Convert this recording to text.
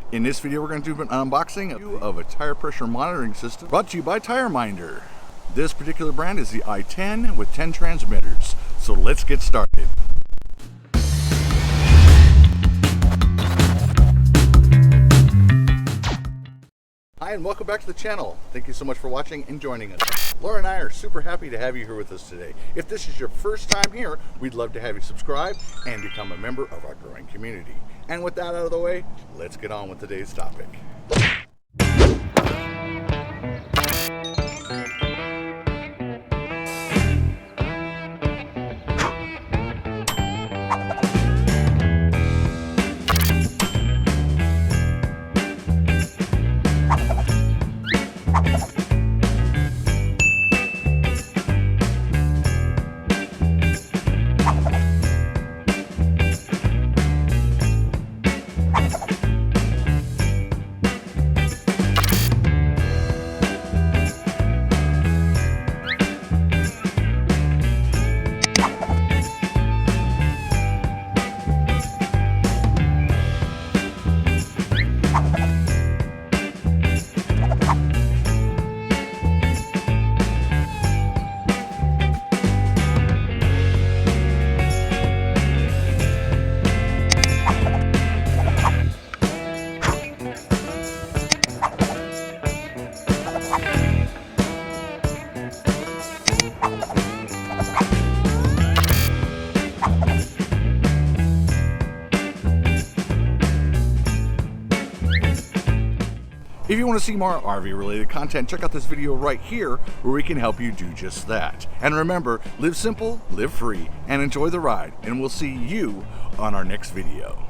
In this video, we're going to do an unboxing of a tire pressure monitoring system brought to you by TireMinder. This particular brand is the i10 with 10 transmitters. So let's get started. Hi and welcome back to the channel. Thank you so much for watching and joining us. Laura and I are super happy to have you here with us today. If this is your first time here, we'd love to have you subscribe and become a member of our growing community. And with that out of the way, let's get on with today's topic. If you want to see more RV related content, check out this video right here where we can help you do just that. And remember, live simple, live free, and enjoy the ride. And we'll see you on our next video.